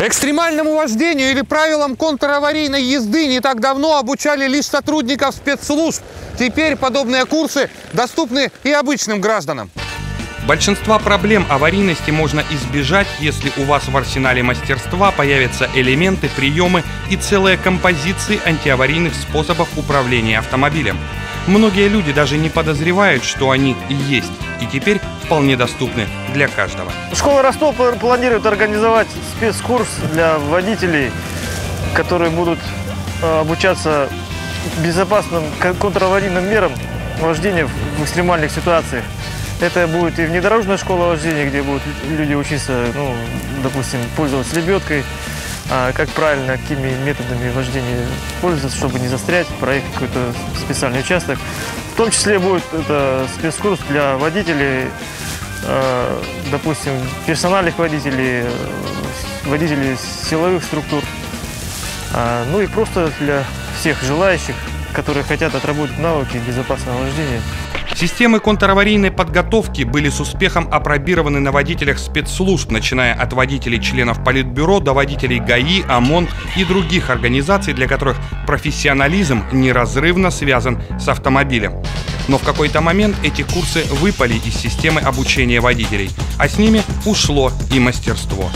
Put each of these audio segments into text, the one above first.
Экстремальному вождению или правилам контраварийной езды не так давно обучали лишь сотрудников спецслужб. Теперь подобные курсы доступны и обычным гражданам. Большинства проблем аварийности можно избежать, если у вас в арсенале мастерства появятся элементы, приемы и целые композиции антиаварийных способов управления автомобилем. Многие люди даже не подозревают, что они есть, и теперь вполне доступны для каждого. Школа Ростов планирует организовать спецкурс для водителей, которые будут обучаться безопасным контраварийным мерам вождения в экстремальных ситуациях. Это будет и внедорожная школа вождения, где будут люди учиться, допустим, пользоваться лебедкой, как правильно, какими методами вождения пользоваться, чтобы не застрять, проехать какой-то специальный участок. В том числе будет это спецкурс для водителей, допустим, персональных водителей, водителей силовых структур, ну и просто для всех желающих, которые хотят отработать навыки безопасного вождения. Системы контраварийной подготовки были с успехом апробированы на водителях спецслужб, начиная от водителей членов Политбюро до водителей ГАИ, ОМОН и других организаций, для которых профессионализм неразрывно связан с автомобилем. Но в какой-то момент эти курсы выпали из системы обучения водителей, а с ними ушло и мастерство.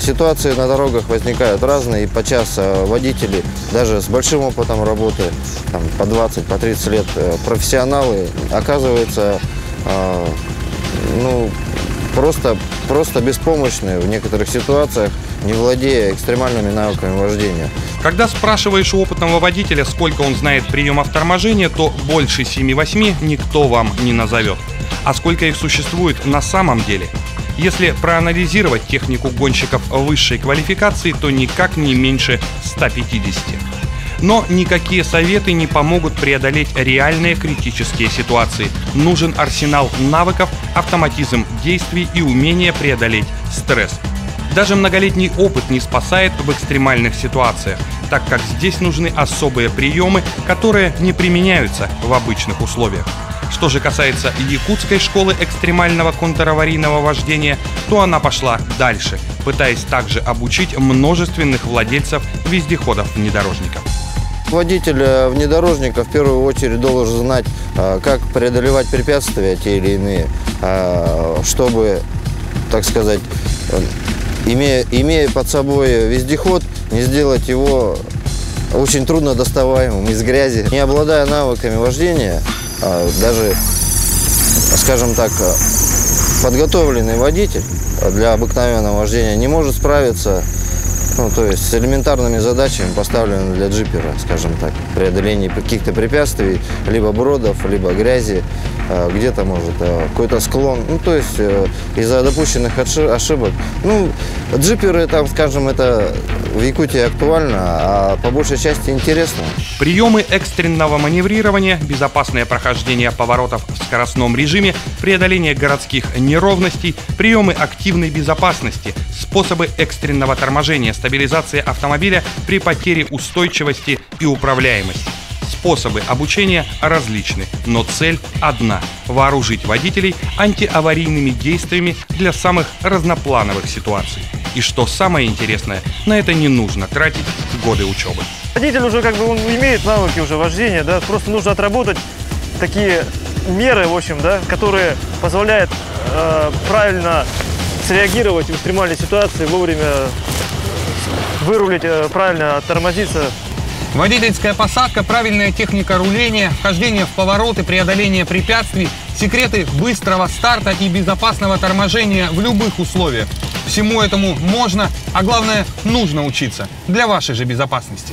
Ситуации на дорогах возникают разные, и подчас водители, даже с большим опытом работы, по 20, по 30 лет, профессионалы, оказываются просто беспомощны в некоторых ситуациях, не владея экстремальными навыками вождения. Когда спрашиваешь у опытного водителя, сколько он знает приемов торможения, то больше 7-8 никто вам не назовет. А сколько их существует на самом деле? Если проанализировать технику гонщиков высшей квалификации, то никак не меньше 150. Но никакие советы не помогут преодолеть реальные критические ситуации. Нужен арсенал навыков, автоматизм действий и умение преодолеть стресс. Даже многолетний опыт не спасает в экстремальных ситуациях, так как здесь нужны особые приемы, которые не применяются в обычных условиях. Что же касается якутской школы экстремального контраварийного вождения, то она пошла дальше, пытаясь также обучить множественных владельцев вездеходов-внедорожников. Водитель внедорожника в первую очередь должен знать, как преодолевать препятствия те или иные, чтобы, так сказать, имея под собой вездеход, не сделать его очень трудно доставаемым из грязи. Не обладая навыками вождения, даже, скажем так, подготовленный водитель для обыкновенного вождения не может справиться, с элементарными задачами, поставленными для джипера, скажем так, преодоление каких-то препятствий, либо бродов, либо грязи, где-то, может, какой-то склон, из-за допущенных ошибок. Джиперы, скажем, это в Якутии актуально, а по большей части интересно. Приемы экстренного маневрирования, безопасное прохождение поворотов в скоростном режиме, преодоление городских неровностей, приемы активной безопасности, способы экстренного торможения, стабилизация автомобиля при потере устойчивости и управляемости. Способы обучения различны, но цель одна – вооружить водителей антиаварийными действиями для самых разноплановых ситуаций. И что самое интересное, на это не нужно тратить годы учебы. Водитель уже он имеет навыки уже вождения, просто нужно отработать такие меры, в общем, которые позволяют правильно среагировать в экстремальной ситуации, вовремя вырулить, правильно оттормозиться. Водительская посадка, правильная техника руления, вхождение в повороты, преодоление препятствий, секреты быстрого старта и безопасного торможения в любых условиях. Всему этому можно, а главное, нужно учиться для вашей же безопасности.